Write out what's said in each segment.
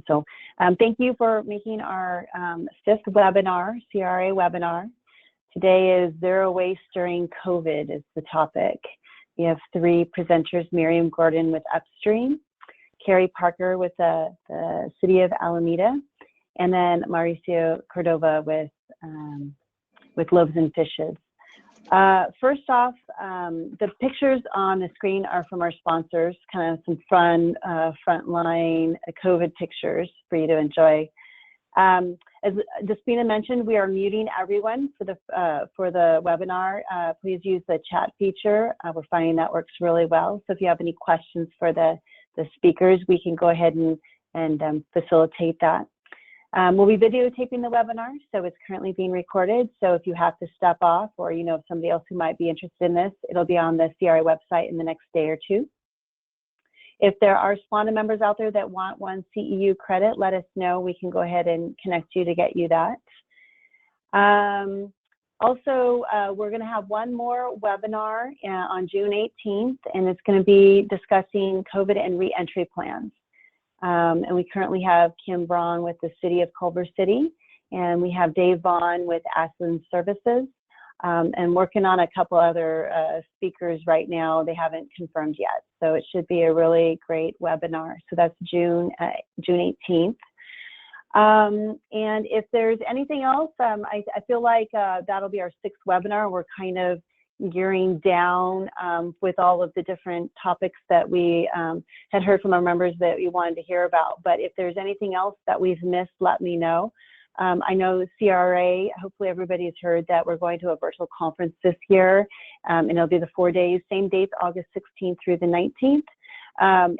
So thank you for making our fifth webinar, CRRA webinar. Today is Zero Waste During COVID is the topic. We have three presenters, Miriam Gordon with Upstream, Kerry Parker with the City of Alameda, and then Mauricio Cordova with Loaves and Fishes. First off, the pictures on the screen are from our sponsors, kind of some fun frontline COVID pictures for you to enjoy. As Despina mentioned, we are muting everyone for the webinar. Please use the chat feature. We're finding that works really well. So if you have any questions for the speakers, we can go ahead and facilitate that. We'll be videotaping the webinar, so it's currently being recorded. So if you have to step off, or you know somebody else who might be interested in this, it'll be on the CRRA website in the next day or two. If there are SPLANA members out there that want one CEU credit, let us know. We can go ahead and connect you to get you that. Also, we're going to have one more webinar on June 18th, and it's going to be discussing COVID and re-entry plans. And we currently have Kim Braun with the City of Culver City, and we have Dave Vaughn with Ashland Services, and working on a couple other speakers right now. They haven't confirmed yet, so it should be a really great webinar. So that's June 18th. And if there's anything else, I feel like that'll be our sixth webinar. We're kind of gearing down with all of the different topics that we had heard from our members that we wanted to hear about. But if there's anything else that we've missed, let me know. I know CRRA, hopefully everybody has heard that we're going to a virtual conference this year, and it'll be the 4 days, same dates, August 16th through the 19th.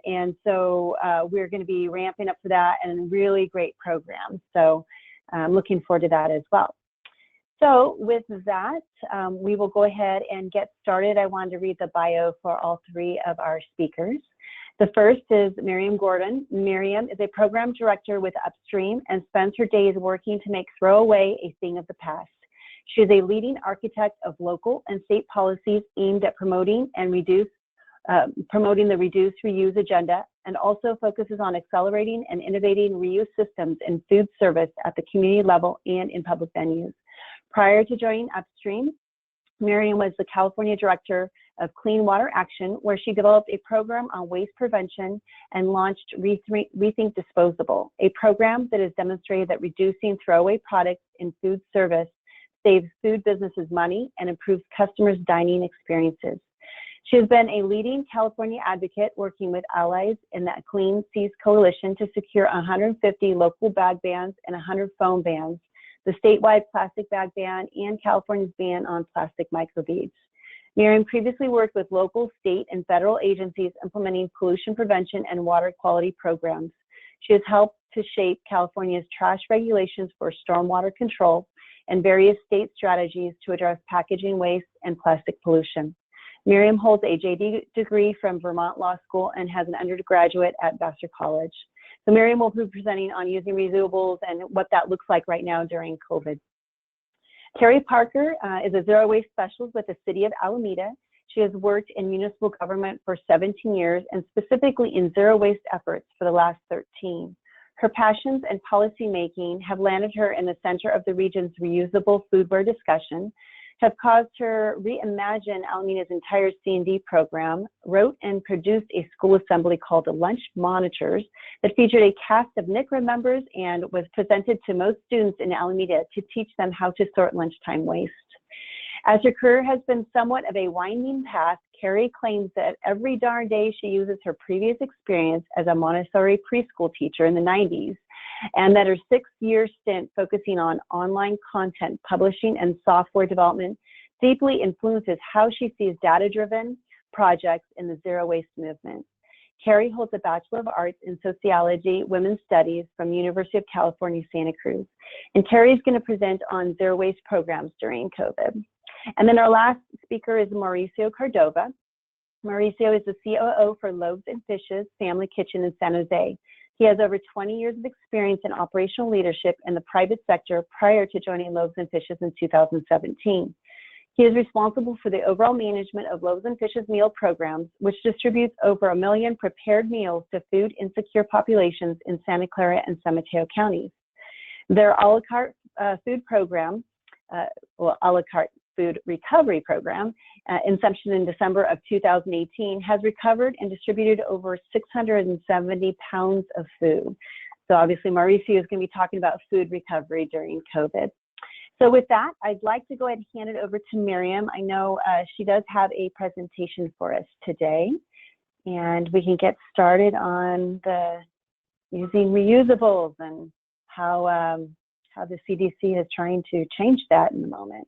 And so we're going to be ramping up for that, and really great programs. So I'm looking forward to that as well. So with that, we will go ahead and get started. I wanted to read the bio for all three of our speakers. The first is Miriam Gordon. Miriam is a program director with Upstream and spends her days working to make throwaway a thing of the past. She is a leading architect of local and state policies aimed at promoting the reduce, reuse agenda, and also focuses on accelerating and innovating reuse systems in food service at the community level and in public venues. Prior to joining Upstream, Miriam was the California Director of Clean Water Action, where she developed a program on waste prevention and launched Rethink Disposable, a program that has demonstrated that reducing throwaway products in food service saves food businesses money and improves customers' dining experiences. She has been a leading California advocate working with allies in the Clean Seas Coalition to secure 150 local bag bans and 100 foam bans, the statewide plastic bag ban, and California's ban on plastic microbeads. Miriam previously worked with local, state, and federal agencies implementing pollution prevention and water quality programs. She has helped to shape California's trash regulations for stormwater control and various state strategies to address packaging waste and plastic pollution. Miriam holds a JD degree from Vermont Law School and has an undergraduate at Vassar College. So Miriam will be presenting on using reusables and what that looks like right now during COVID. Kerry Parker is a zero waste specialist with the City of Alameda. She has worked in municipal government for 17 years and specifically in zero waste efforts for the last 13. Her passions and policy making have landed her in the center of the region's reusable foodware discussion, have caused her reimagine Alameda's entire C&D program, wrote and produced a school assembly called the Lunch Monitors that featured a cast of NCRA members and was presented to most students in Alameda to teach them how to sort lunchtime waste. As her career has been somewhat of a winding path, Carrie claims that every darn day she uses her previous experience as a Montessori preschool teacher in the 90s, and that her 6-year stint focusing on online content publishing and software development deeply influences how she sees data-driven projects in the zero waste movement. Carrie holds a Bachelor of Arts in Sociology, Women's Studies from University of California, Santa Cruz. And Carrie is going to present on zero waste programs during COVID. And then our last speaker is Mauricio Cordova. Mauricio is the COO for Loaves and Fishes Family Kitchen in San Jose. He has over 20 years of experience in operational leadership in the private sector prior to joining Loaves and Fishes in 2017. He is responsible for the overall management of Loaves and Fish's meal programs, which distributes over 1 million prepared meals to food insecure populations in Santa Clara and San Mateo counties. Their a la carte food program, a la carte food recovery program, inception in December of 2018, has recovered and distributed over 670 pounds of food. So obviously Mauricio is going to be talking about food recovery during COVID. So with that, I'd like to go ahead and hand it over to Miriam. I know she does have a presentation for us today, and we can get started on the using reusables and how the CDC is trying to change that in the moment.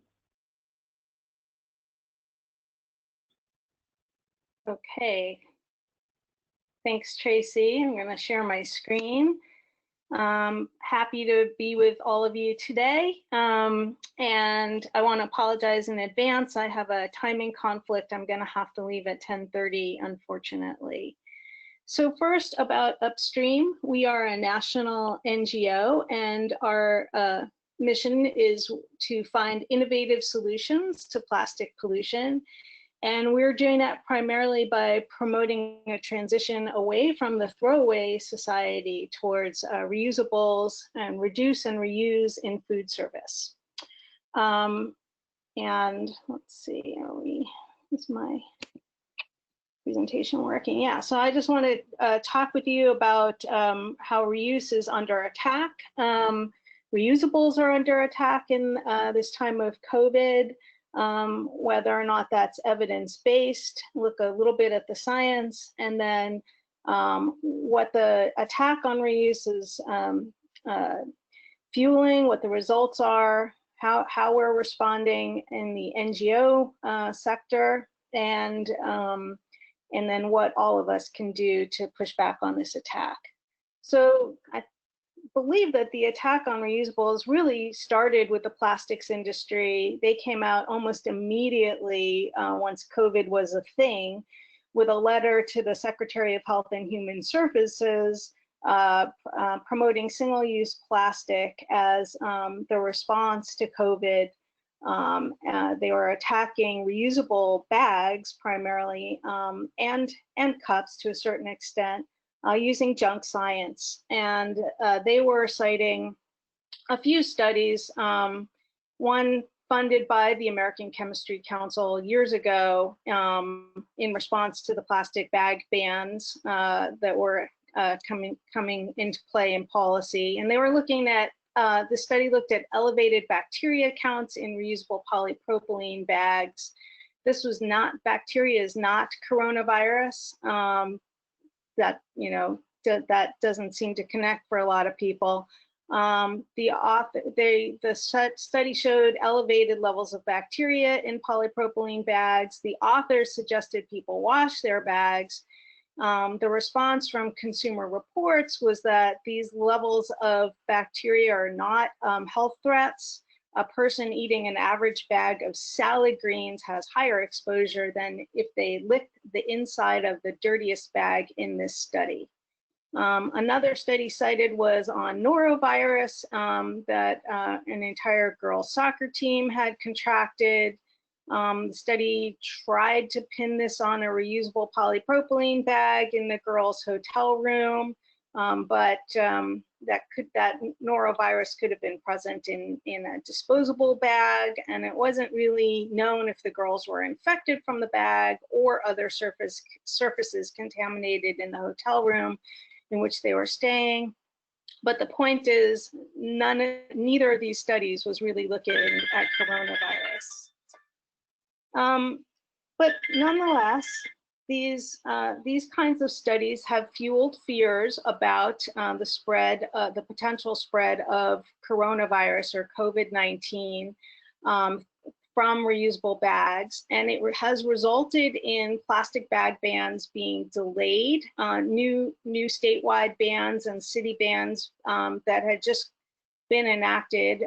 Okay. Thanks, Tracy. I'm going to share my screen. Happy to be with all of you today. And I want to apologize in advance. I have a timing conflict. I'm going to have to leave at 10:30, unfortunately. So first, about Upstream. We are a national NGO, and our mission is to find innovative solutions to plastic pollution. And we're doing that primarily by promoting a transition away from the throwaway society towards reusables and reduce and reuse in food service. And let's see, is my presentation working? Yeah, so I just want to talk with you about how reuse is under attack. Reusables are under attack in this time of COVID. Whether or not that's evidence-based, look a little bit at the science, and then what the attack on reuse is fueling, what the results are, how we're responding in the NGO sector, and then what all of us can do to push back on this attack. So I believe that the attack on reusables really started with the plastics industry. They came out almost immediately once COVID was a thing, with a letter to the Secretary of Health and Human Services promoting single-use plastic as the response to COVID. They were attacking reusable bags primarily, and cups to a certain extent, using junk science. And they were citing a few studies, one funded by the American Chemistry Council years ago in response to the plastic bag bans that were coming into play in policy. And they were looking at, the study looked at elevated bacteria counts in reusable polypropylene bags. This was not, bacteria is not coronavirus. That, you know, that doesn't seem to connect for a lot of people. The study showed elevated levels of bacteria in polypropylene bags. The authors suggested people wash their bags. The response from Consumer Reports was that these levels of bacteria are not health threats. A person eating an average bag of salad greens has higher exposure than if they licked the inside of the dirtiest bag in this study. Another study cited was on norovirus that an entire girls' soccer team had contracted. The study tried to pin this on a reusable polypropylene bag in the girls' hotel room, but that norovirus could have been present in a disposable bag, and it wasn't really known if the girls were infected from the bag or other surfaces contaminated in the hotel room in which they were staying. But the point is, neither of these studies was really looking at coronavirus. But nonetheless, these kinds of studies have fueled fears about the potential spread of coronavirus or COVID-19 from reusable bags, and it has resulted in plastic bag bans being delayed, new statewide bans and city bans that had just been enacted,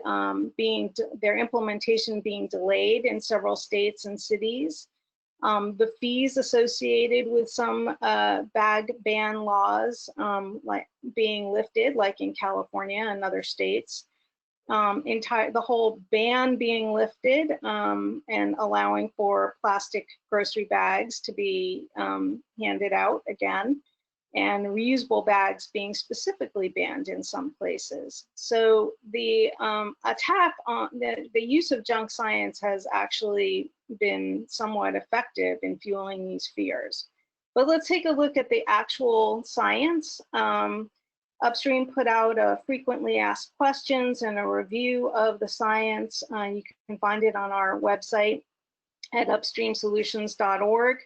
their implementation being delayed in several states and cities. The fees associated with some bag ban laws like being lifted, like in California and other states. the whole ban being lifted and allowing for plastic grocery bags to be handed out again, and reusable bags being specifically banned in some places. So the attack on the use of junk science has actually been somewhat effective in fueling these fears. But let's take a look at the actual science. Upstream put out a frequently asked questions and a review of the science. You can find it on our website at upstreamsolutions.org.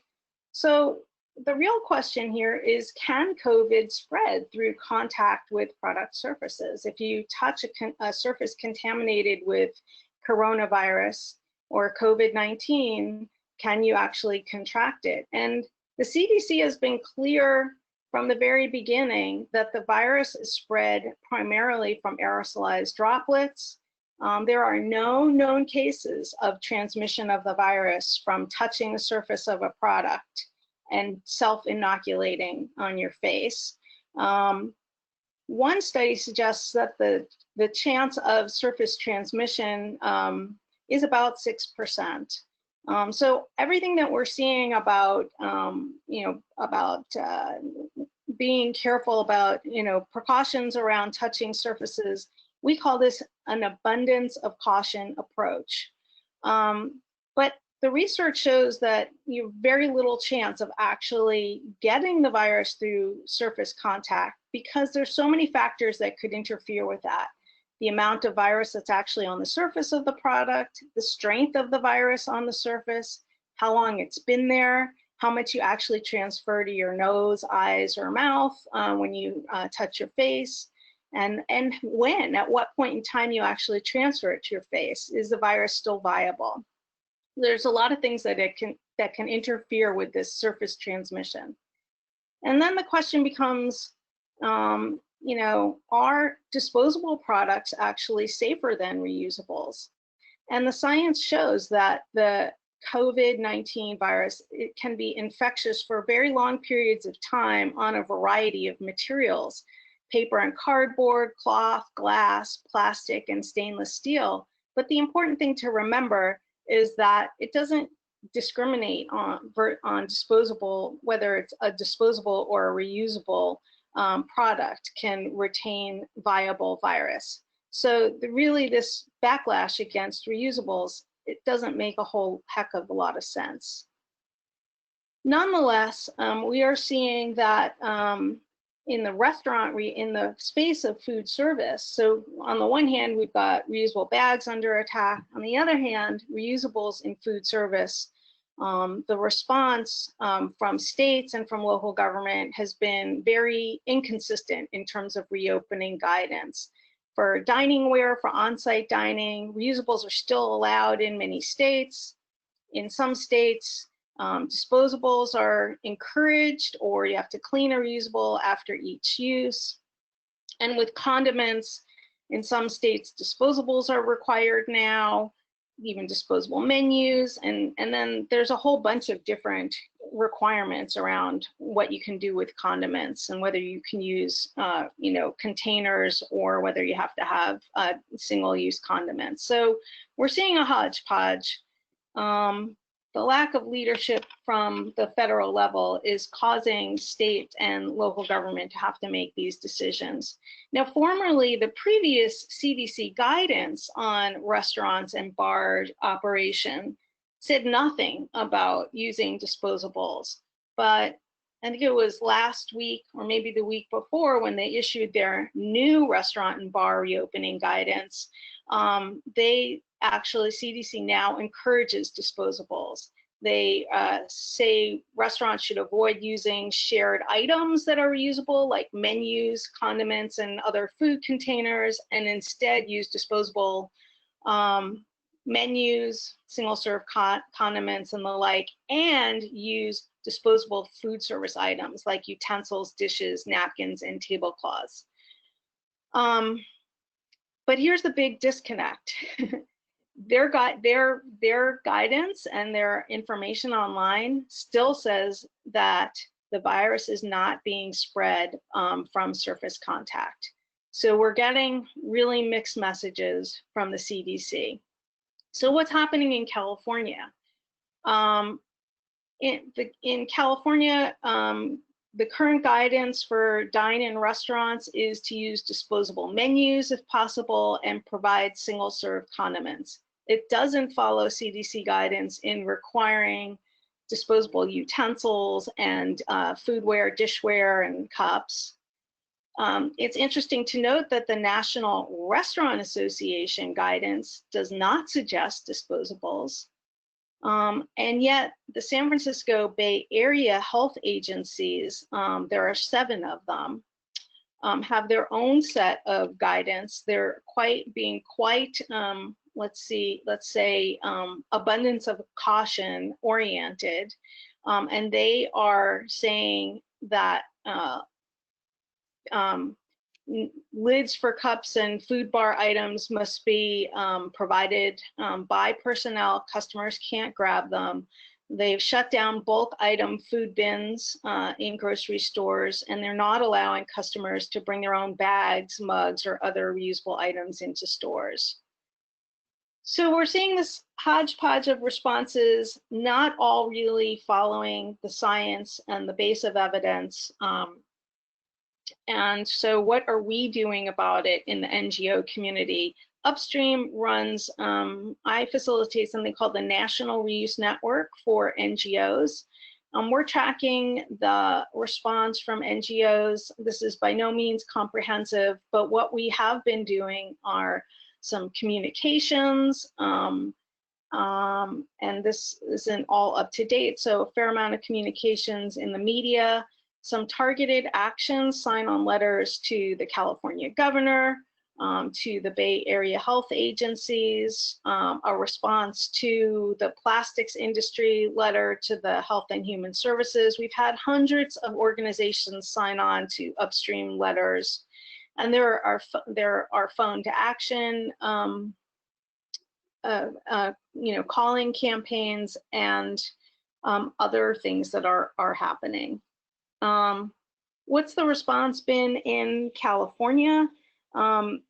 So the real question here is, can COVID spread through contact with product surfaces? If you touch a surface contaminated with coronavirus or COVID-19, can you actually contract it? And the CDC has been clear from the very beginning that the virus is spread primarily from aerosolized droplets. There are no known cases of transmission of the virus from touching the surface of a product and self-inoculating on your face. One study suggests that the chance of surface transmission is about 6%. So everything that we're seeing about, being careful about, precautions around touching surfaces, we call this an abundance of caution approach. But the research shows that you have very little chance of actually getting the virus through surface contact because there's so many factors that could interfere with that. The amount of virus that's actually on the surface of the product, the strength of the virus on the surface, how long it's been there, how much you actually transfer to your nose, eyes, or mouth when you touch your face, and when, at what point in time you actually transfer it to your face. Is the virus still viable? There's a lot of things that can interfere with this surface transmission. And then the question becomes, are disposable products actually safer than reusables? And the science shows that the COVID-19 virus, it can be infectious for very long periods of time on a variety of materials: paper and cardboard, cloth, glass, plastic, and stainless steel. But the important thing to remember is that it doesn't discriminate on disposable, whether it's a disposable or a reusable product can retain viable virus. So really this backlash against reusables, it doesn't make a whole heck of a lot of sense. Nonetheless, we are seeing that in the restaurant, in the space of food service. So on the one hand, we've got reusable bags under attack. On the other hand, reusables in food service. The response from states and from local government has been very inconsistent in terms of reopening guidance. For dining ware, for on-site dining, reusables are still allowed in many states. In some states, disposables are encouraged, or you have to clean a reusable after each use. And with condiments, in some states, disposables are required now, even disposable menus, and then there's a whole bunch of different requirements around what you can do with condiments and whether you can use containers or whether you have to have single-use condiments. So we're seeing a hodgepodge. The lack of leadership from the federal level is causing state and local government to have to make these decisions. Now, formerly, the previous CDC guidance on restaurants and bar operation said nothing about using disposables. But I think it was last week or maybe the week before when they issued their new restaurant and bar reopening guidance, CDC now encourages disposables. They say restaurants should avoid using shared items that are reusable, like menus, condiments, and other food containers, and instead use disposable menus, single-serve condiments, and the like, and use disposable food service items like utensils, dishes, napkins, and tablecloths. But here's the big disconnect. Their guidance and their information online still says that the virus is not being spread from surface contact. So we're getting really mixed messages from the CDC. So what's happening in California? In California, the current guidance for dine-in restaurants is to use disposable menus if possible and provide single-serve condiments. It doesn't follow CDC guidance in requiring disposable utensils and foodware, dishware, and cups. It's interesting to note that the National Restaurant Association guidance does not suggest disposables. And yet the San Francisco Bay Area health agencies, there are 7 of them, have their own set of guidance. They're being quite, let's say, abundance of caution oriented. And they are saying that lids for cups and food bar items must be provided by personnel. Customers can't grab them. They've shut down bulk item food bins in grocery stores, and they're not allowing customers to bring their own bags, mugs, or other reusable items into stores. So we're seeing this hodgepodge of responses, not all really following the science and the base of evidence. And so what are we doing about it in the NGO community? Upstream runs, I facilitate something called the National Reuse Network for NGOs. We're tracking the response from NGOs. This is by no means comprehensive, but what we have been doing are some communications, and this isn't all up to date, so a fair amount of communications in the media, some targeted actions, sign-on letters to the California governor, to the Bay Area health agencies, a response to the plastics industry letter to the Health and Human Services. We've had hundreds of organizations sign on to Upstream letters, and there are phone to action, calling campaigns, and other things that are happening. What's the response been in California? In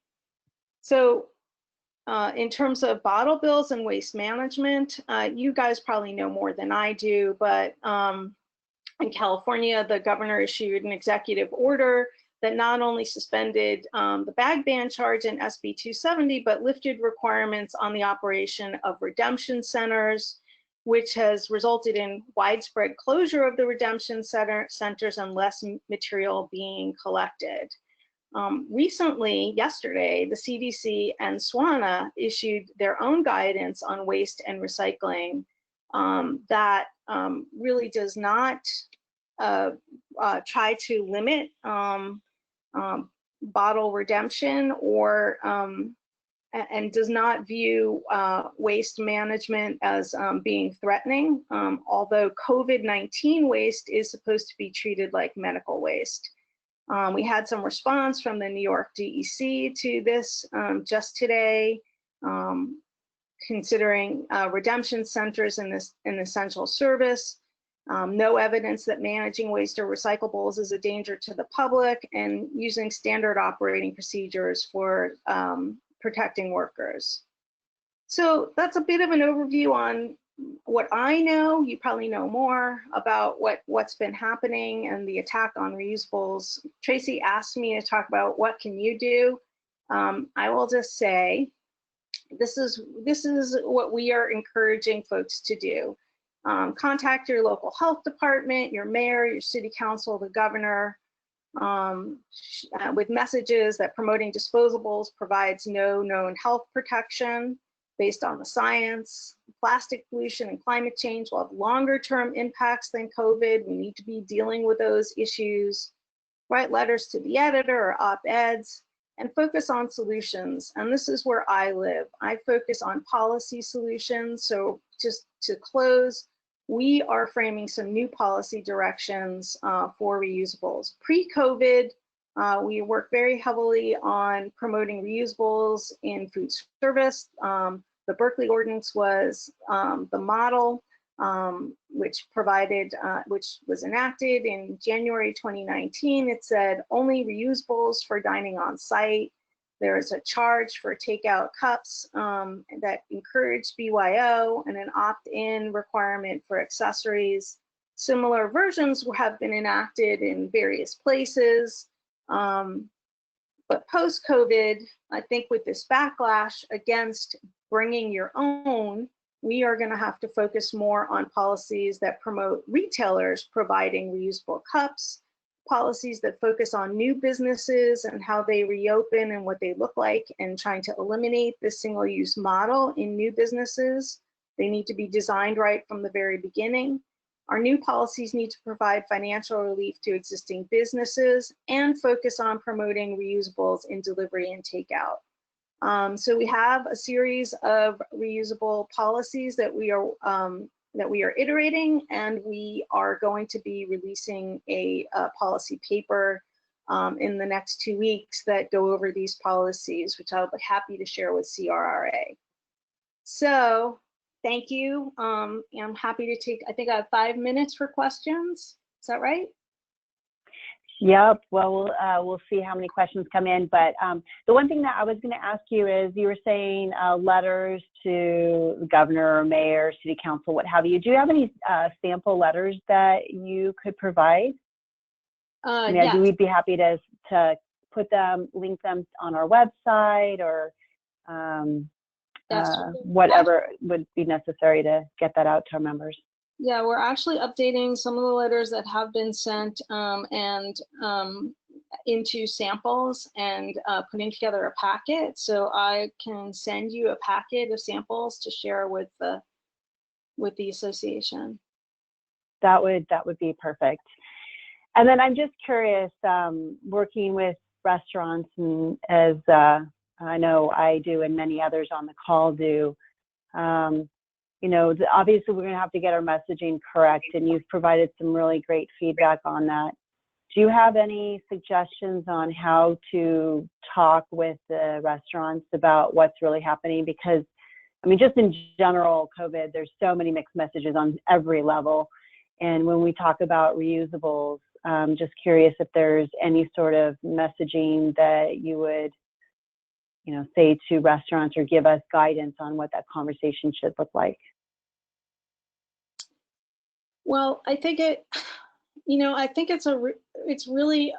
terms of bottle bills and waste management, you guys probably know more than I do, but in California, the governor issued an executive order that not only suspended the bag ban charge in SB 270, but lifted requirements on the operation of redemption centers, which has resulted in widespread closure of the redemption centers and less material being collected. Recently, yesterday, the CDC and SWANA issued their own guidance on waste and recycling that really does not try to limit bottle redemption or and does not view waste management as being threatening, although COVID-19 waste is supposed to be treated like medical waste. We had some response from the New York DEC to this just today, considering redemption centers in an essential service. No evidence that managing waste or recyclables is a danger to the public, and using standard operating procedures for protecting workers. So that's a bit of an overview on what I know. You probably know more about what's been happening and the attack on reusables. Tracy asked me to talk about what can you do. I will just say this is what we are encouraging folks to do. Contact your local health department, your mayor, your city council, the governor, with messages that promoting disposables provides no known health protection based on the science. Plastic pollution and climate change will have longer term impacts than COVID. We need to be dealing with those issues. Write letters to the editor or op-eds and focus on solutions. And this is where I live. I focus on policy solutions. So just to close, we are framing some new policy directions for reusables. Pre-COVID, we worked very heavily on promoting reusables in food service. The Berkeley Ordinance was the model. which was enacted in January 2019. It said only reusables for dining on site. There is a charge for takeout cups that encourage BYO, and an opt-in requirement for accessories. Similar versions have been enacted in various places. But post-COVID, I think with this backlash against bringing your own, we are going to have to focus more on policies that promote retailers providing reusable cups, policies that focus on new businesses and how they reopen and what they look like, and trying to eliminate the single-use model in new businesses. They need to be designed right from the very beginning. Our new policies need to provide financial relief to existing businesses and focus on promoting reusables in delivery and takeout. So we have a series of reusable policies that we are iterating, and we are going to be releasing a policy paper in the next 2 weeks that go over these policies, which I'll be happy to share with CRRA. So thank you. I'm happy to take, I think I have 5 minutes for questions. Is that right? Yep. Well, we'll see how many questions come in. But the one thing that I was going to ask you is, you were saying letters to the governor or mayor, city council, what have you. Do you have any sample letters that you could provide? Yes. We'd be happy to put them, link them on our website, or whatever would be necessary to get that out to our members. Yeah, we're actually updating some of the letters that have been sent into samples and putting together a packet. So I can send you a packet of samples to share with the association. That would be perfect. And then I'm just curious, working with restaurants, and as I know I do and many others on the call do, obviously we're going to have to get our messaging correct, and you've provided some really great feedback on that. Do you have any suggestions on how to talk with the restaurants about what's really happening? Because, I mean, just in general, COVID, there's so many mixed messages on every level. And when we talk about reusables, just curious if there's any sort of messaging that you would, say to restaurants, or give us guidance on what that conversation should look like. Well, I think it's really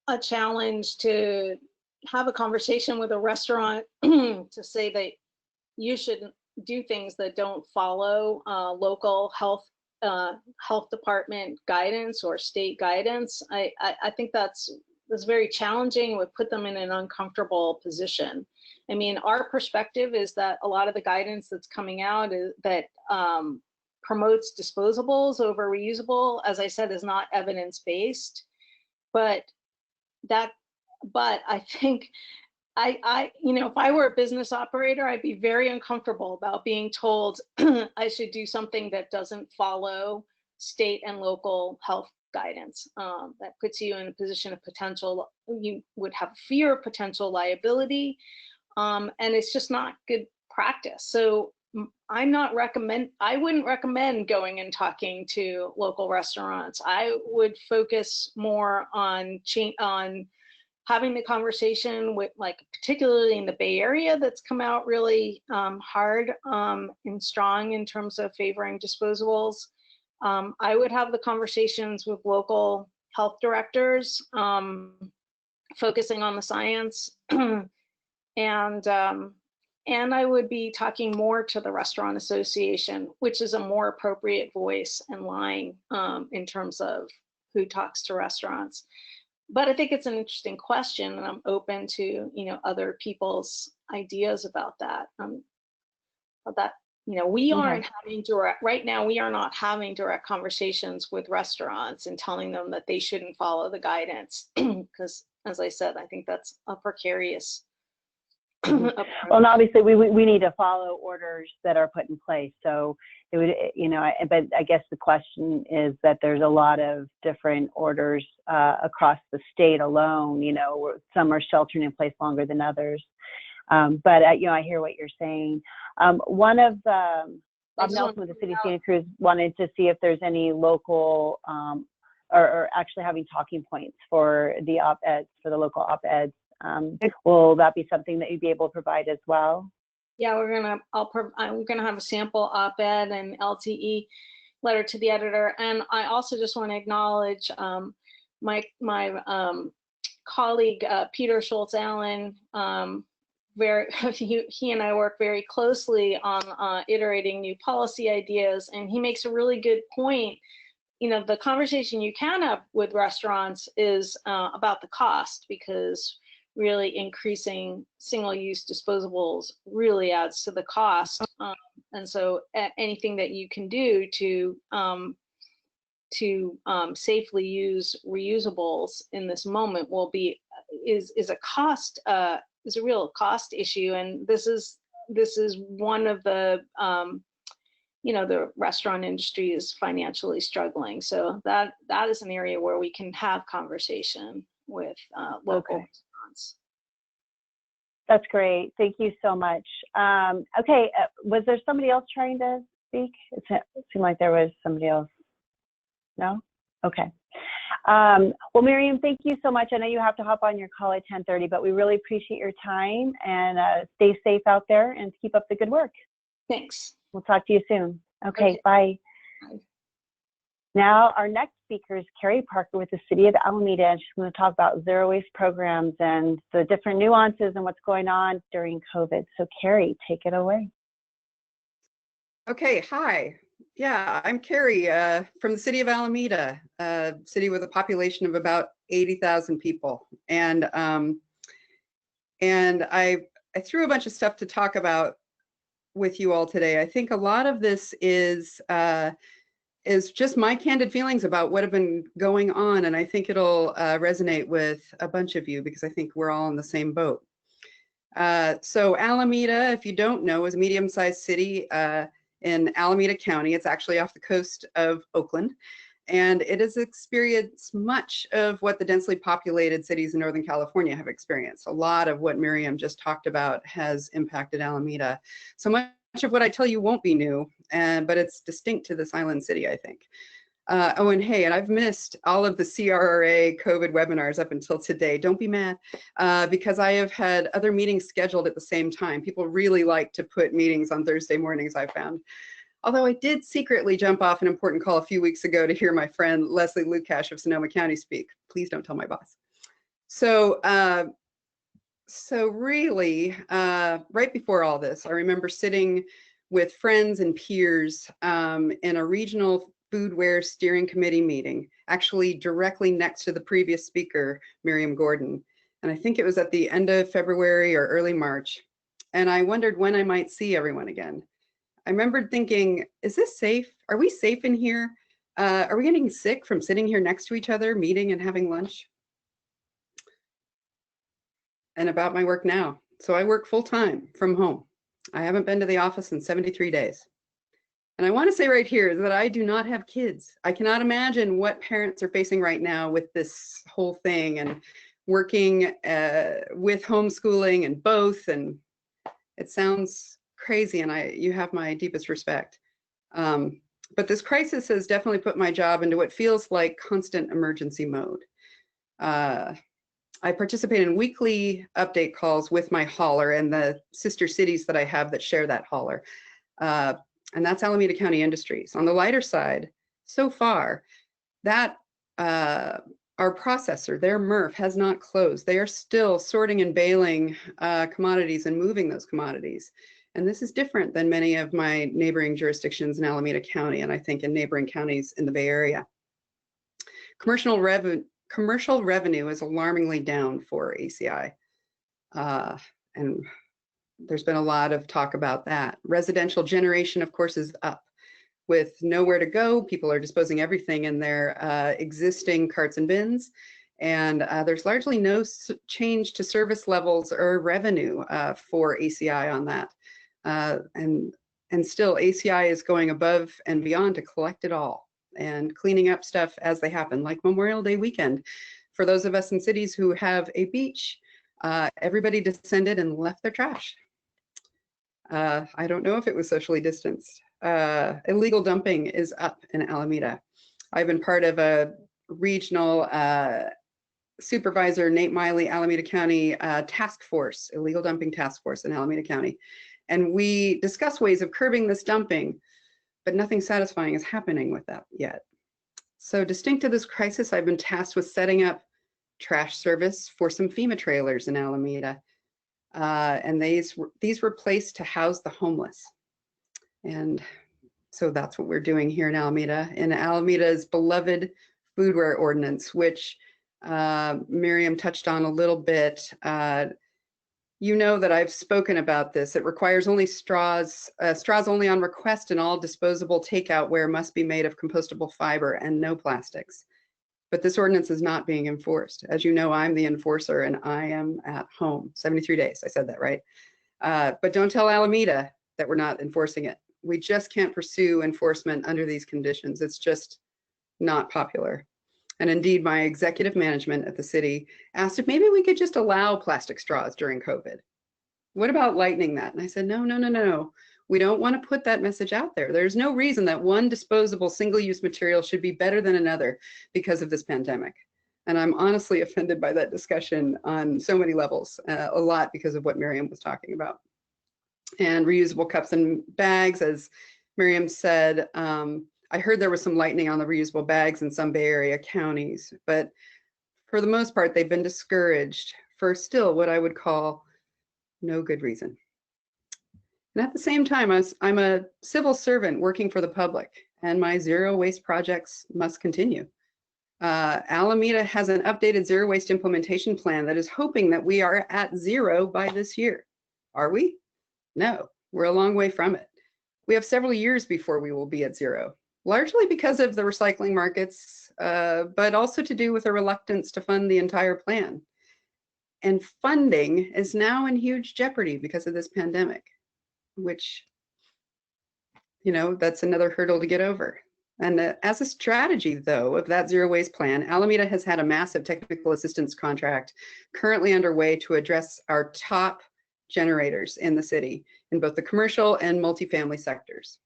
a challenge to have a conversation with a restaurant to say that you should do things that don't follow local health department guidance or state guidance. I think that's very challenging. Would put them in an uncomfortable position. I mean, our perspective is that a lot of the guidance that's coming out is that promotes disposables over reusable, as I said, is not evidence-based. But I think if I were a business operator, I'd be very uncomfortable about being told I should do something that doesn't follow state and local health guidance. That puts you in a position of potential, you would have fear of potential liability, and it's just not good practice. So I wouldn't recommend going and talking to local restaurants. I would focus more on having the conversation with, particularly in the Bay Area, that's come out really hard and strong in terms of favoring disposables. I would have the conversations with local health directors, focusing on the science, and I would be talking more to the Restaurant Association, which is a more appropriate voice and line in terms of who talks to restaurants. But I think it's an interesting question, and I'm open to other people's ideas about that. We aren't having direct, right now, we are not having direct conversations with restaurants and telling them that they shouldn't follow the guidance, because, as I said, I think that's a precarious approach. Well, and obviously we need to follow orders that are put in place. So it would, but I guess the question is that there's a lot of different orders across the state alone, where some are sheltering in place longer than others. But I hear what you're saying. One of the Bob Nelson with the City of Santa Cruz wanted to see if there's any local or actually having talking points for the op-eds, for the local op-eds. Will that be something that you'd be able to provide as well? Yeah, I'm gonna have a sample op-ed and LTE letter to the editor, and I also just want to acknowledge my colleague Peter Schultz-Allen. He and I work very closly on iterating new policy ideas, and he makes a really good point. You know, the conversation you can have with restaurants is about the cost, because really increasing single-use disposables really adds to the cost. And so anything that you can do to safely use reusables in this moment is a real cost issue. And this is one of the the restaurant industry is financially struggling. So that is an area where we can have conversation with local restaurants. That's great. Thank you so much. Okay, was there somebody else trying to speak? It seemed like there was somebody else. No? Okay. Well, Miriam, thank you so much. I know you have to hop on your call at 10:30, but we really appreciate your time, and stay safe out there and keep up the good work. Thanks. We'll talk to you soon. Okay, bye. Bye. Now, our next speaker is Kerry Parker with the City of Alameda, and she's going to talk about zero waste programs and the different nuances and what's going on during COVID. So, Kerry, take it away. Okay, hi. Yeah, I'm Carrie from the City of Alameda, a city with a population of about 80,000 people. And I threw a bunch of stuff to talk about with you all today. I think a lot of this is just my candid feelings about what have been going on, and I think it'll resonate with a bunch of you, because I think we're all in the same boat. So Alameda, if you don't know, is a medium-sized city in Alameda County. It's actually off the coast of Oakland, and it has experienced much of what the densely populated cities in Northern California have experienced. A lot of what Miriam just talked about has impacted Alameda. So much of what I tell you won't be new, but it's distinct to this island city, I think. Oh, and hey, and I've missed all of the CRRA COVID webinars up until today. Don't be mad, because I have had other meetings scheduled at the same time. People really like to put meetings on Thursday mornings, I found. Although I did secretly jump off an important call a few weeks ago to hear my friend Leslie Lukash of Sonoma County speak. Please don't tell my boss. So, really, right before all this, I remember sitting with friends and peers in a regional foodware steering committee meeting, actually directly next to the previous speaker, Miriam Gordon. And I think it was at the end of February or early March. And I wondered when I might see everyone again. I remembered thinking, is this safe? Are we safe in here? Are we getting sick from sitting here next to each other, meeting and having lunch? And about my work now. So I work full-time from home. I haven't been to the office in 73 days. And I want to say right here that I do not have kids. I cannot imagine what parents are facing right now with this whole thing, and working with homeschooling and both. And it sounds crazy, and you have my deepest respect. But this crisis has definitely put my job into what feels like constant emergency mode. I participate in weekly update calls with my hauler and the sister cities that I have that share that hauler. And that's Alameda County Industries. On the lighter side, so far, that our processor, their MRF, has not closed. They are still sorting and baling commodities and moving those commodities. And this is different than many of my neighboring jurisdictions in Alameda County, and I think in neighboring counties in the Bay Area. Commercial revenue is alarmingly down for ACI. And there's been a lot of talk about that. Residential generation, of course, is up. With nowhere to go, people are disposing everything in their existing carts and bins. And there's largely no change to service levels or revenue for ACI on that. And still, ACI is going above and beyond to collect it all and cleaning up stuff as they happen, like Memorial Day weekend. For those of us in cities who have a beach, everybody descended and left their trash. I don't know if it was socially distanced. illegal dumping is up in Alameda. I've been part of a regional Supervisor Nate Miley, Alameda County task force, illegal dumping task force in Alameda County. And we discuss ways of curbing this dumping, but nothing satisfying is happening with that yet. So distinct to this crisis, I've been tasked with setting up trash service for some FEMA trailers in Alameda. And these were placed to house the homeless. And so that's what we're doing here in Alameda. In Alameda's beloved foodware ordinance, which Miriam touched on a little bit. You know that I've spoken about this. It requires only straws only on request, and all disposable takeout ware must be made of compostable fiber and no plastics. But this ordinance is not being enforced. As you know, I'm the enforcer and I am at home. 73 days, I said that right. But don't tell Alameda that we're not enforcing it. We just can't pursue enforcement under these conditions. It's just not popular. And indeed, my executive management at the city asked if maybe we could just allow plastic straws during COVID. What about lightening that? And I said, no. We don't want to put that message out there. There's no reason that one disposable single-use material should be better than another because of this pandemic. And I'm honestly offended by that discussion on so many levels, a lot because of what Miriam was talking about. And reusable cups and bags, as Miriam said, I heard there was some lightening on the reusable bags in some Bay Area counties, but for the most part, they've been discouraged for still what I would call no good reason. And at the same time, I'm a civil servant working for the public, and my zero waste projects must continue. Alameda has an updated zero waste implementation plan that is hoping that we are at zero by this year. Are we? No, we're a long way from it. We have several years before we will be at zero. Largely because of the recycling markets, but also to do with a reluctance to fund the entire plan. And funding is now in huge jeopardy because of this pandemic, which, you know, that's another hurdle to get over. And as a strategy, though, of that zero waste plan, Alameda has had a massive technical assistance contract currently underway to address our top generators in the city in both the commercial and multifamily sectors.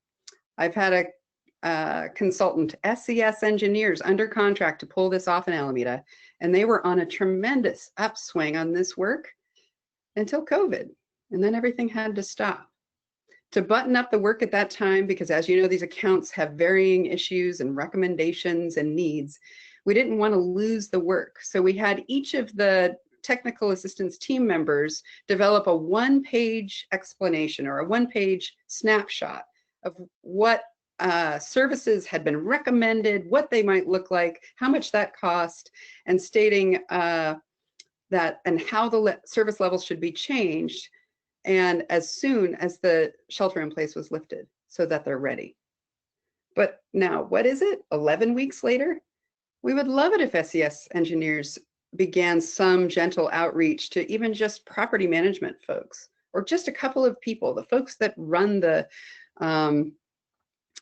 I've had a consultant, SES engineers, under contract to pull this off in Alameda, and they were on a tremendous upswing on this work until COVID, and then everything had to stop. To button up the work at that time, because as you know, these accounts have varying issues and recommendations and needs, we didn't want to lose the work. So we had each of the technical assistance team members develop a one-page explanation or a one-page snapshot of what services had been recommended, what they might look like, how much that cost, and stating that and how the service levels should be changed, and as soon as the shelter in place was lifted so that they're ready. But now, what is it? 11 weeks later? We would love it if SES engineers began some gentle outreach to even just property management folks, or just a couple of people, the folks that run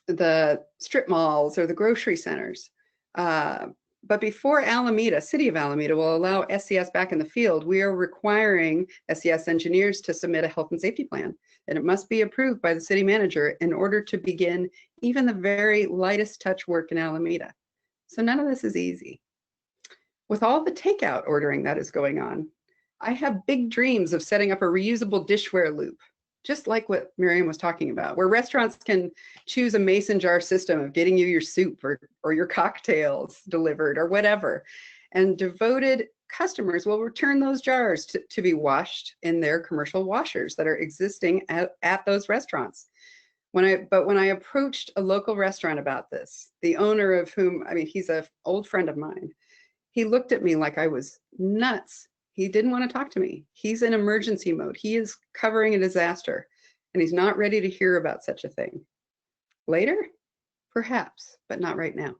the strip malls or the grocery centers. But before Alameda, City of Alameda, will allow SES back in the field, we are requiring SES engineers to submit a health and safety plan, and it must be approved by the city manager in order to begin even the very lightest touch work in Alameda. So none of this is easy. With all the takeout ordering that is going on, I have big dreams of setting up a reusable dishware loop, just like what Miriam was talking about, where restaurants can choose a mason jar system of getting you your soup or your cocktails delivered or whatever. And devoted customers will return those jars to be washed in their commercial washers that are existing at those restaurants. But when I approached a local restaurant about this, the owner of whom, I mean, he's an old friend of mine, he looked at me like I was nuts. He didn't want to talk to me. He's in emergency mode. He is covering a disaster, and he's not ready to hear about such a thing. Later? Perhaps, but not right now.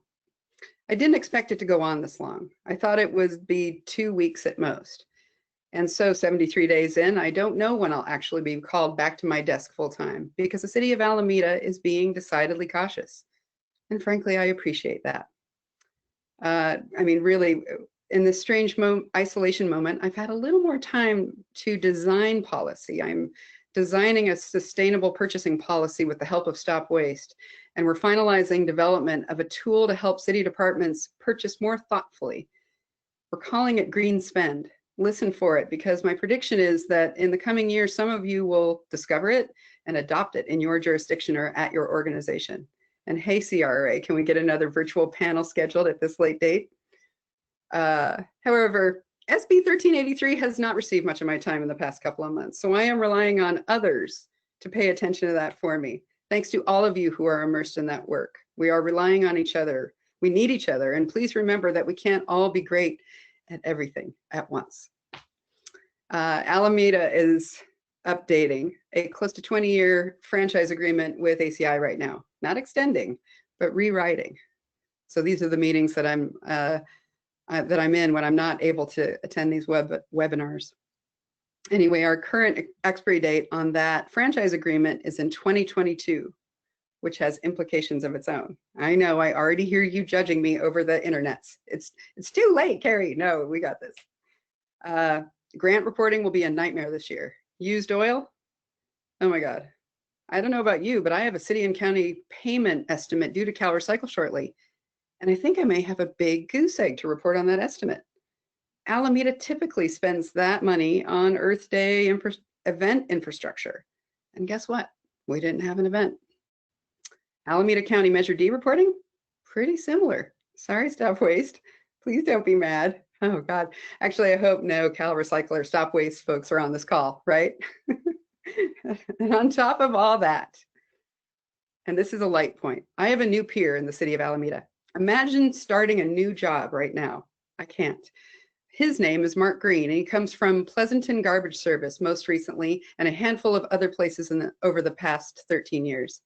I didn't expect it to go on this long. I thought it would be 2 weeks at most. And so 73 days in, I don't know when I'll actually be called back to my desk full time, because the city of Alameda is being decidedly cautious. And frankly, I appreciate that. I mean, really, in this strange isolation moment, I've had a little more time to design policy. I'm designing a sustainable purchasing policy with the help of Stop Waste, and we're finalizing development of a tool to help city departments purchase more thoughtfully. We're calling it Green Spend. Listen for it, because my prediction is that in the coming years, some of you will discover it and adopt it in your jurisdiction or at your organization. And hey, CRRA, can we get another virtual panel scheduled at this late date? However, SB 1383 has not received much of my time in the past couple of months, so I am relying on others to pay attention to that for me. Thanks to all of you who are immersed in that work. We are relying on each other. We need each other, and please remember that we can't all be great at everything at once. Alameda is updating a close to 20-year franchise agreement with ACI right now. Not extending, but rewriting. So these are the meetings that I'm in when I'm not able to attend these webinars. Anyway, our current expiry date on that franchise agreement is in 2022, which has implications of its own. I know, I already hear you judging me over the internets. It's too late, Carrie. No, we got this. Grant reporting will be a nightmare this year. Used oil? Oh my God. I don't know about you, but I have a city and county payment estimate due to Cal Recycle shortly. And I think I may have a big goose egg to report on that estimate. Alameda typically spends that money on Earth Day event infrastructure. And guess what? We didn't have an event. Alameda County Measure D reporting? Pretty similar. Sorry, Stop Waste. Please don't be mad. Oh God. Actually, I hope no Cal Recycler Stop Waste folks are on this call, right? And on top of all that, and this is a light point, I have a new peer in the city of Alameda. Imagine starting a new job right now. I can't. His name is Mark Green, and he comes from Pleasanton Garbage Service most recently, and a handful of other places over the past 13 years.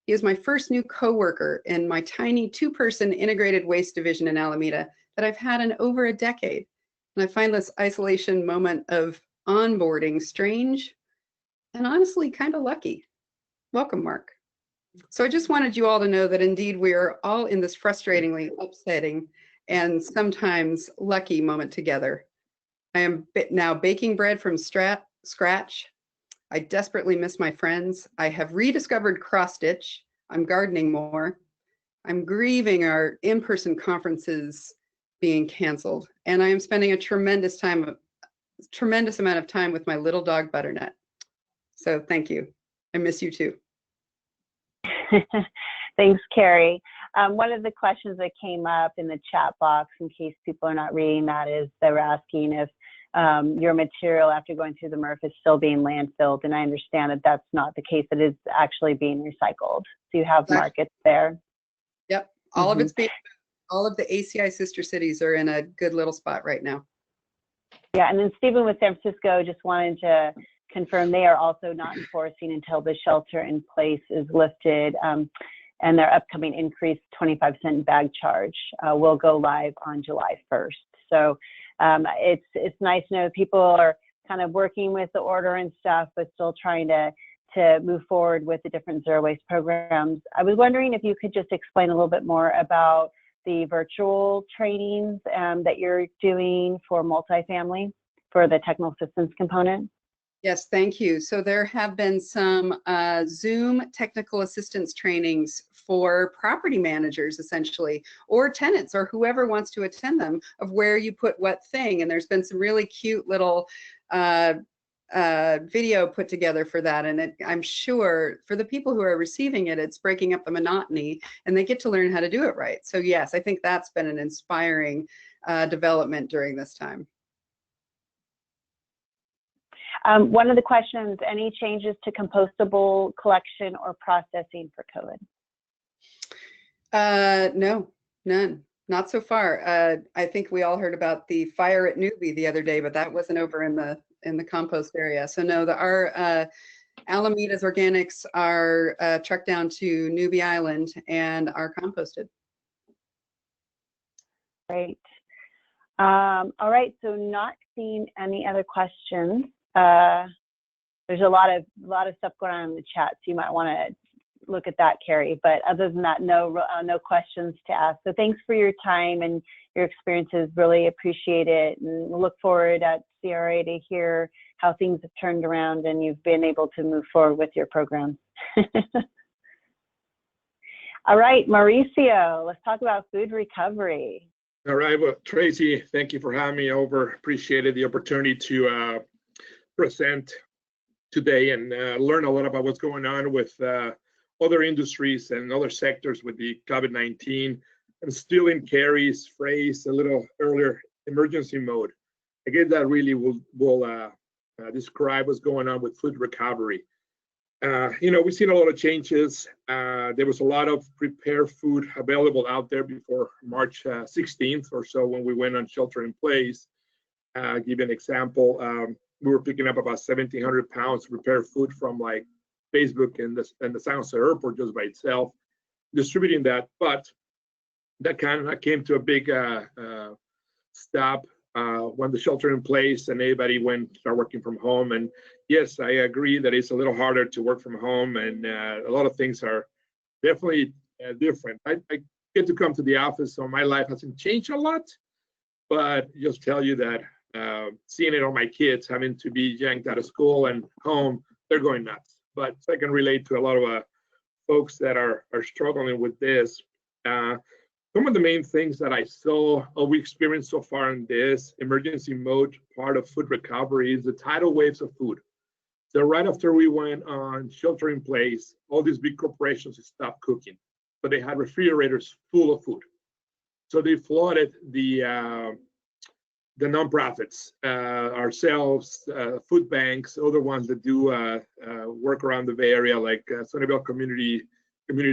He is my first new coworker in my tiny 2-person integrated waste division in Alameda that I've had in over a decade. And I find this isolation moment of onboarding strange and honestly kind of lucky. Welcome, Mark. So I just wanted you all to know that indeed we are all in this frustratingly upsetting and sometimes lucky moment together. I am now baking bread from scratch. I desperately miss my friends. I have rediscovered cross stitch. I'm gardening more. I'm grieving our in-person conferences being canceled. And I am spending a tremendous amount of time with my little dog Butternut. So thank you. I miss you too. Thanks, Carrie. One of the questions that came up in the chat box, in case people are not reading that, is they were asking if your material after going through the MRF is still being landfilled, and I understand that that's not the case. It is actually being recycled. So you have markets there. Yep, all of it's being, all of the ACI sister cities are in a good little spot right now. Yeah, and then Stephen with San Francisco just wanted to confirm they are also not enforcing until the shelter in place is lifted, and their upcoming increased 25-cent bag charge will go live on July 1st. So it's nice to know people are kind of working with the order and stuff, but still trying to move forward with the different zero waste programs. I was wondering if you could just explain a little bit more about the virtual trainings that you're doing for multifamily for the technical assistance component. Yes, thank you. So there have been some Zoom technical assistance trainings for property managers, essentially, or tenants, or whoever wants to attend them, of where you put what thing. And there's been some really cute little video put together for that. And I'm sure for the people who are receiving it, it's breaking up the monotony, and they get to learn how to do it right. So yes, I think that's been an inspiring development during this time. One of the questions, any changes to compostable collection or processing for COVID? No, none, not so far. I think we all heard about the fire at Newbie the other day, but that wasn't over in the compost area. So no, our Alameda's organics are trucked down to Newbie Island and are composted. Great. All right, so not seeing any other questions. There's a lot of stuff going on in the chat, so you might want to look at that, Carrie. But other than that, no questions to ask. So thanks for your time and your experiences. Really appreciate it, and we'll look forward at CRRA to hear how things have turned around and you've been able to move forward with your program. All right, Mauricio, let's talk about food recovery. All right, well, Tracy, thank you for having me over. Appreciated the opportunity to present today and learn a lot about what's going on with other industries and other sectors with the COVID-19. And still in Kerry's phrase a little earlier, emergency mode. I guess that really will describe what's going on with food recovery. We've seen a lot of changes. There was a lot of prepared food available out there before March 16th or so when we went on shelter in place. Give you an example. We were picking up about 1,700 pounds of prepared food from like Facebook and the San Jose airport just by itself, distributing that. But that kind of came to a big stop when the shelter in place and everybody started working from home. And yes, I agree that it's a little harder to work from home, and a lot of things are definitely different. I get to come to the office, so my life hasn't changed a lot, but just tell you that seeing it on my kids having to be yanked out of school and home, they're going nuts. But I can relate to a lot of folks that are struggling with this. Some of the main things that I saw or we experienced so far in this emergency mode part of food recovery is the tidal waves of food. So right after we went on shelter in place, all these big corporations stopped cooking, but they had refrigerators full of food. So they flooded the nonprofits, ourselves, food banks, other ones that do work around the Bay Area, like Sunnyvale Community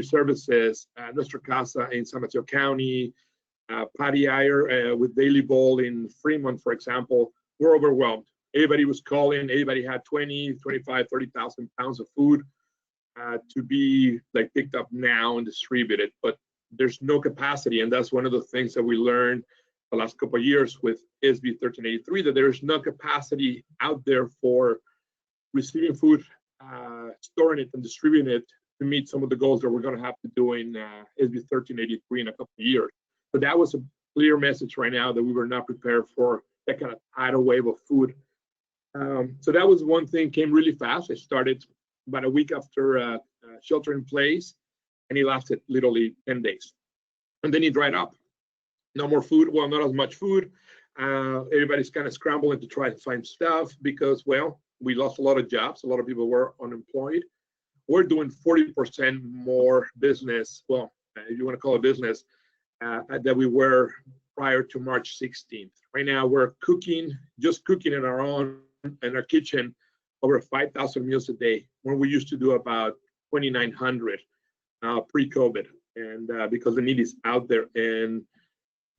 Services, Nuestra Casa in San Mateo County, Patty Iyer with Daily Bowl in Fremont, for example, were overwhelmed. Everybody was calling, everybody had 20, 25, 30,000 pounds of food to be like picked up now and distributed, but there's no capacity. And that's one of the things that we learned the last couple of years with SB 1383, that there's no capacity out there for receiving food, storing it and distributing it to meet some of the goals that we're going to have to do in SB 1383 in a couple of years. So that was a clear message right now that we were not prepared for that kind of tidal wave of food. So that was one thing, came really fast. It started about a week after shelter in place, and it lasted literally 10 days. And then it dried up. No more food, well, not as much food. Everybody's kind of scrambling to try to find stuff because, well, we lost a lot of jobs. A lot of people were unemployed. We're doing 40% more business, well, if you want to call it business, that we were prior to March 16th. Right now, we're just cooking in our kitchen, over 5,000 meals a day, when we used to do about 2,900 pre-COVID, and because the need is out there. And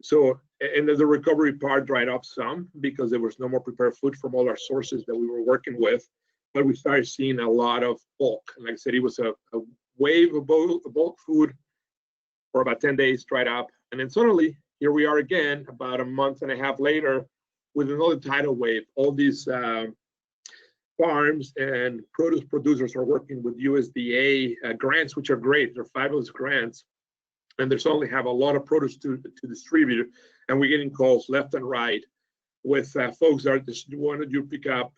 so, and the recovery part dried up some because there was no more prepared food from all our sources that we were working with. But we started seeing a lot of bulk. Like I said, it was a wave of bulk food for about 10 days, dried up. And then suddenly, here we are again, about a month and a half later, with another tidal wave. All these farms and produce producers are working with USDA grants, which are great. They're fabulous grants. And they only have a lot of produce to distribute. And we're getting calls left and right with folks that just wanted you to pick up,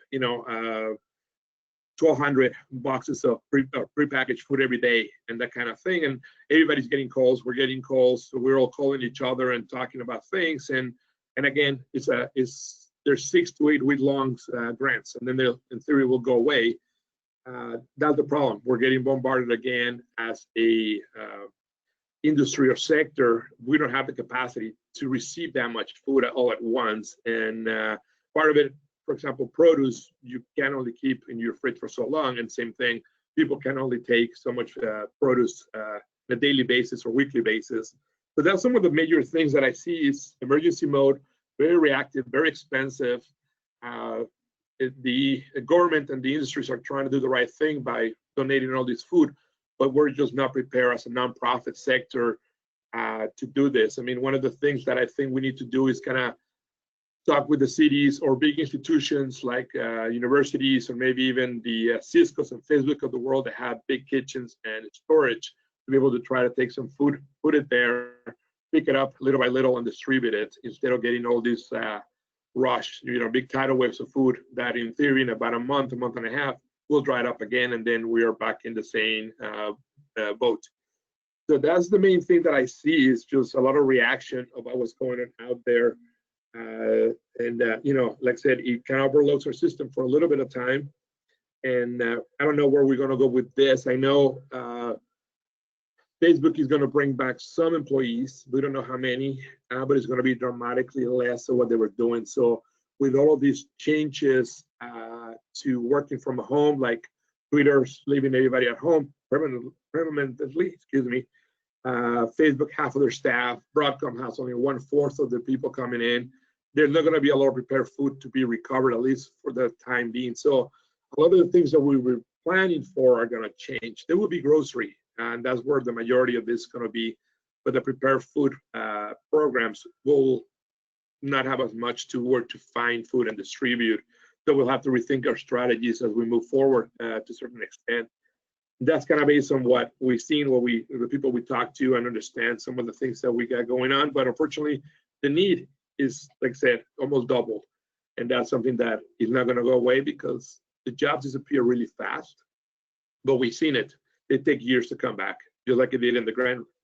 1,200 boxes of prepackaged food every day and that kind of thing. And everybody's getting calls. We're getting calls. So we're all calling each other and talking about things. And again, there's 6 to 8 week long grants, and then they, in theory, will go away. That's the problem. We're getting bombarded again as a industry or sector. We don't have the capacity to receive that much food all at once. And part of it, for example, produce, you can only keep in your fridge for so long. And same thing, people can only take so much produce on a daily basis or weekly basis. So that's some of the major things that I see is emergency mode, very reactive, very expensive. The government and the industries are trying to do the right thing by donating all this food, but we're just not prepared as a nonprofit sector to do this. I mean, one of the things that I think we need to do is kind of talk with the cities or big institutions like universities, or maybe even the Cisco's and Facebook of the world that have big kitchens and storage, to be able to try to take some food, put it there, pick it up little by little and distribute it, instead of getting all this rush, big tidal waves of food that in theory in about a month and a half will dry it up again, and then we are back in the same boat. So that's the main thing that I see, is just a lot of reaction about what's going on out there. Like I said, it kind of overloads our system for a little bit of time. And I don't know where we're going to go with this. I know Facebook is going to bring back some employees. We don't know how many, but it's going to be dramatically less of what they were doing. So with all of these changes to working from home, like Twitter's leaving everybody at home permanently, Facebook, half of their staff, Broadcom has only 1/4 of the people coming in. There's not going to be a lot of prepared food to be recovered, at least for the time being. So a lot of the things that we were planning for are going to change. There will be grocery, and that's where the majority of this is going to be. But the prepared food programs will not have as much to work to find food and distribute. So we'll have to rethink our strategies as we move forward to a certain extent. That's kind of based on what we've seen, the people we talk to, and understand some of the things that we got going on. But unfortunately, the need is, like I said, almost doubled. And that's something that is not going to go away, because the jobs disappear really fast. But we've seen it. They take years to come back, just like it did in the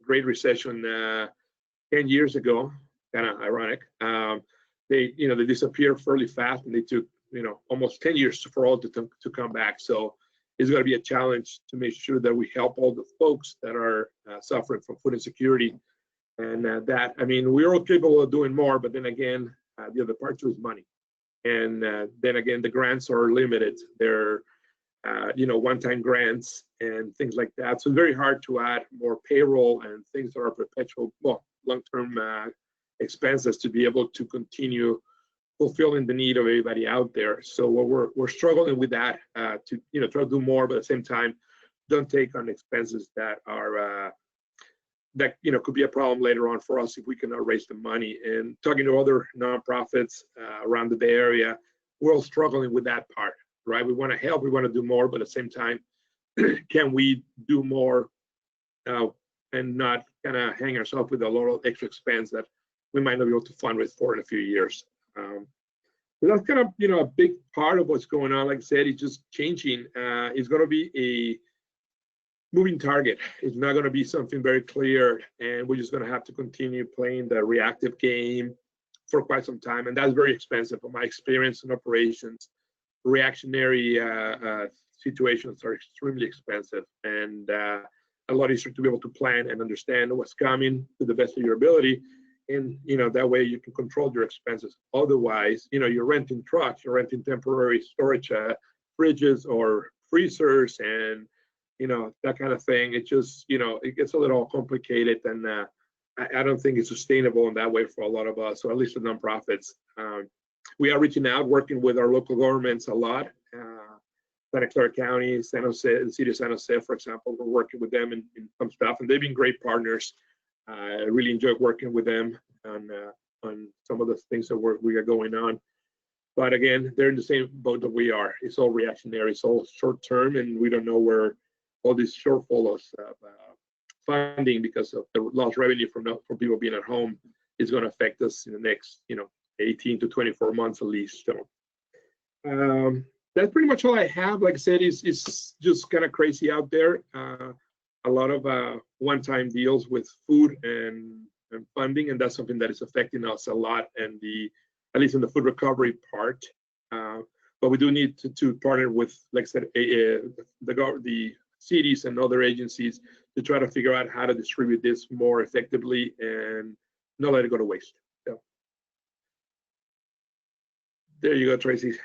Great Recession 10 years ago. Kind of ironic. They disappear fairly fast, and they took almost 10 years for all to come back. So it's going to be a challenge to make sure that we help all the folks that are suffering from food insecurity. And we're all capable of doing more, but then again, the other part too is money. And then again, the grants are limited. They're, one-time grants and things like that. So it's very hard to add more payroll and things that are perpetual, long-term expenses to be able to continue fulfilling the need of everybody out there. So we're struggling with that to try to do more, but at the same time, don't take on expenses that are could be a problem later on for us if we cannot raise the money. And talking to other nonprofits around the Bay Area, we're all struggling with that part, right? We want to help, we want to do more, but at the same time, can we do more and not kind of hang ourselves with a lot of extra expense that we might not be able to fundraise for in a few years. So that's kind of a big part of what's going on. Like I said, it's just changing. It's going to be a moving target. It's not going to be something very clear, and we're just going to have to continue playing the reactive game for quite some time, and that's very expensive. From my experience in operations, reactionary situations are extremely expensive, and a lot easier to be able to plan and understand what's coming to the best of your ability. And that way you can control your expenses. Otherwise, you're renting trucks, you're renting temporary storage fridges or freezers, and that kind of thing. It just it gets a little complicated, and I don't think it's sustainable in that way for a lot of us, or at least the nonprofits. We are reaching out, working with our local governments a lot. Santa Clara County, San Jose, the city of San Jose, for example, we're working with them in some stuff, and they've been great partners. I really enjoyed working with them on some of the things that we got going on. But again, they're in the same boat that we are. It's all reactionary, it's all short term, and we don't know where all these shortfalls of funding because of the lost revenue from people being at home is going to affect us in the next 18 to 24 months at least. So that's pretty much all I have. Like I said, it's just kind of crazy out there. A lot of one-time deals with food and funding, and that's something that is affecting us a lot, and at least in the food recovery part. But we do need to partner with, like I said, the cities and other agencies to try to figure out how to distribute this more effectively and not let it go to waste. So there you go, Tracy.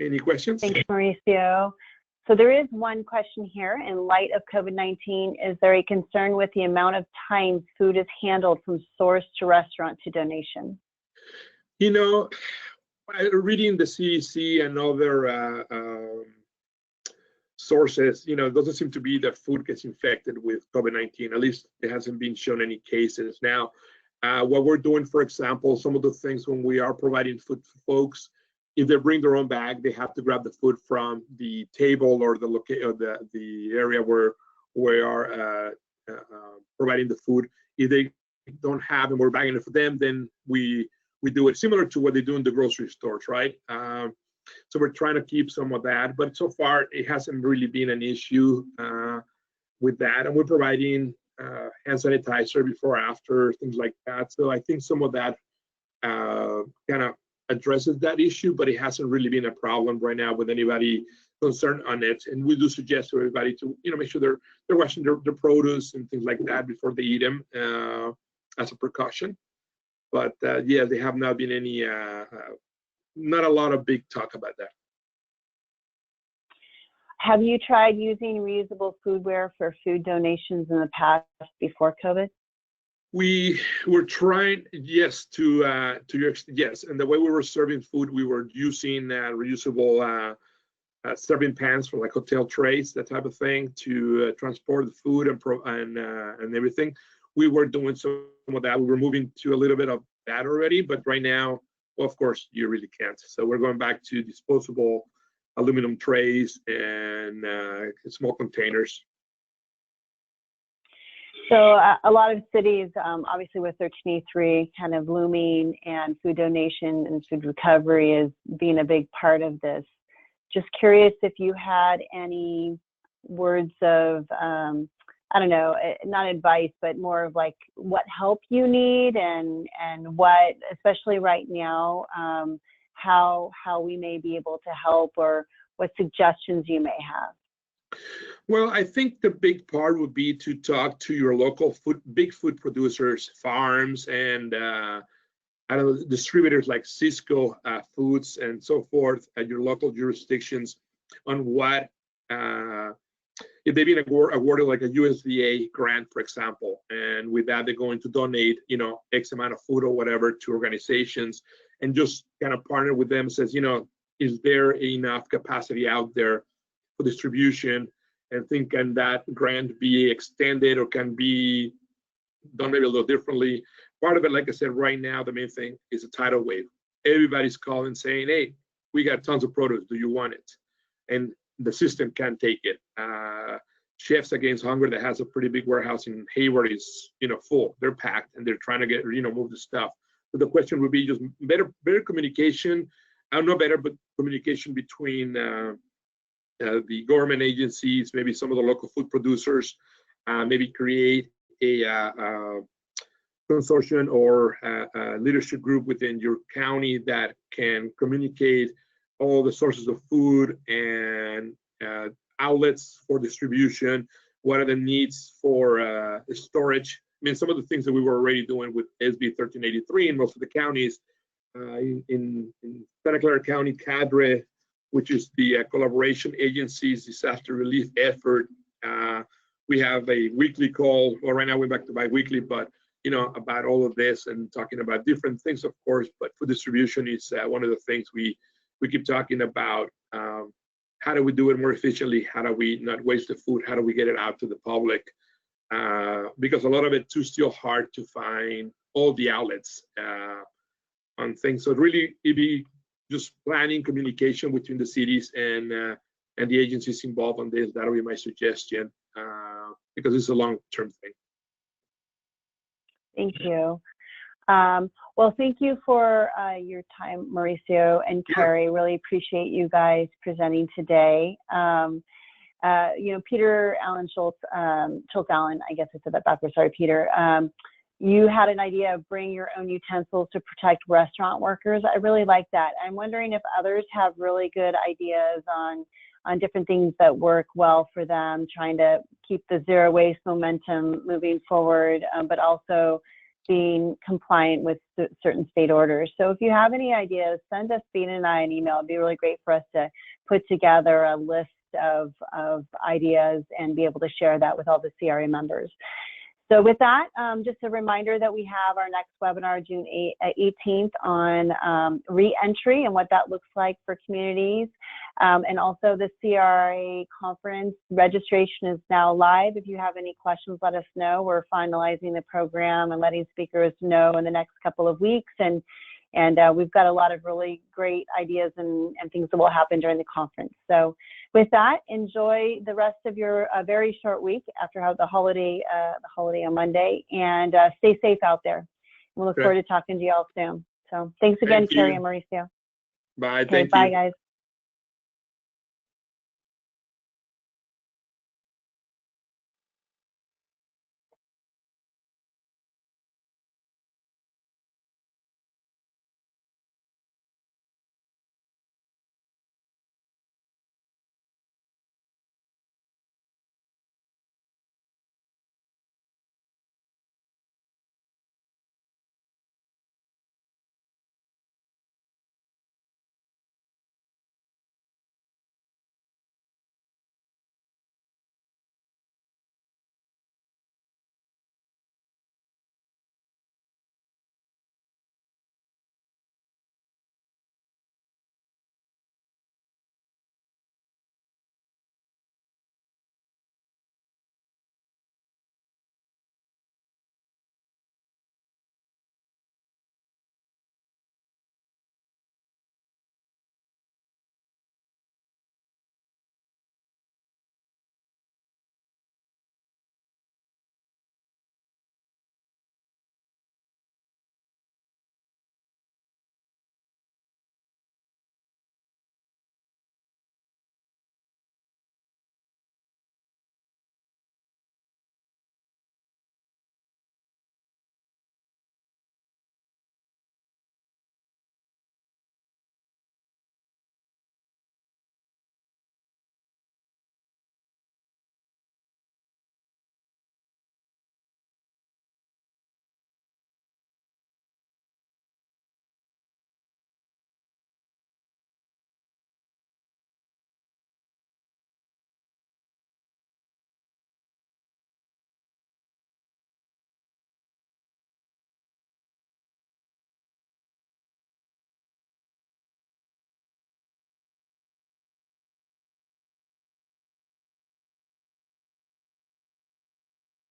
Any questions? Thanks, Mauricio. So there is one question here. In light of COVID-19, is there a concern with the amount of time food is handled from source to restaurant to donation? Reading the CDC and other sources, it doesn't seem to be that food gets infected with COVID-19. At least it hasn't been shown any cases. Now, What we're doing, for example, some of the things when we are providing food for folks, if they bring their own bag, they have to grab the food from the table or the area where we are providing the food. If they don't have and we're bagging it for them, then we do it similar to what they do in the grocery stores, right? So we're trying to keep some of that, but so far it hasn't really been an issue with that. And we're providing hand sanitizer before, after, things like that. So I think some of that kind of addresses that issue, but it hasn't really been a problem right now with anybody concerned on it. And we do suggest to everybody to, make sure they're washing their produce and things like that before they eat them as a precaution. But yeah, there have not been any, not a lot of big talk about that. Have you tried using reusable foodware for food donations in the past before COVID? We were trying, yes, yes. And the way we were serving food, we were using reusable serving pans for like hotel trays, that type of thing, to transport the food and everything. We were doing some of that. We were moving to a little bit of that already, but right now, well, of course, you really can't. So we're going back to disposable aluminum trays and small containers. So a lot of cities, obviously with 13E3 kind of looming, and food donation and food recovery is being a big part of this. Just curious if you had any words of, I don't know, not advice, but more of like what help you need and what, especially right now, how we may be able to help, or what suggestions you may have. Well, I think the big part would be to talk to your local big food producers, farms, and I don't know, distributors like Cisco Foods and so forth at your local jurisdictions on what, if they've been awarded like a USDA grant, for example, and with that they're going to donate, X amount of food or whatever to organizations, and just kind of partner with them, says, is there enough capacity out there for distribution, and think, can that grant be extended or can be done maybe a little differently? Part of it, like I said, right now, the main thing is a tidal wave. Everybody's calling saying, hey, we got tons of produce, do you want it? And the system can't take it. Chefs Against Hunger, that has a pretty big warehouse in Hayward, is full. They're packed and they're trying to get move the stuff. So the question would be just better communication. Not better, but communication between the government agencies, maybe some of the local food producers, maybe create a consortium or a leadership group within your county that can communicate all the sources of food and outlets for distribution. What are the needs for storage? I mean, some of the things that we were already doing with SB 1383 in most of the counties. In Santa Clara County, CRRA, which is the collaboration agency's disaster relief effort, we have a weekly call. Well, right now we're back to bi-weekly, but about all of this and talking about different things, of course. But food distribution is one of the things we keep talking about. How do we do it more efficiently? How do we not waste the food? How do we get it out to the public? Because a lot of it too still hard to find all the outlets on things. So really, it'd be just planning communication between the cities and the agencies involved on this. That'll be my suggestion, because it's a long-term thing. Thank you. Well, thank you for your time, Mauricio and Carrie. Really appreciate you guys presenting today. Peter Allen Schultz Allen, I guess I said that backwards, sorry, Peter. You had an idea of bring your own utensils to protect restaurant workers. I really like that. I'm wondering if others have really good ideas on different things that work well for them, trying to keep the zero waste momentum moving forward, but also being compliant with certain state orders. So if you have any ideas, send us, Bean and I, an email. It'd be really great for us to put together a list of ideas and be able to share that with all the CRRA members. So with that, just a reminder that we have our next webinar June 18th on re-entry and what that looks like for communities. And also the CRRA conference registration is now live. If you have any questions, let us know. We're finalizing the program and letting speakers know in the next couple of weeks. And we've got a lot of really great ideas and things that will happen during the conference. So with that, enjoy the rest of your very short week after the holiday on Monday, and stay safe out there. We'll look forward to talking to you all soon. So thanks again, Kerry and Mauricio. Bye. Okay, bye, guys.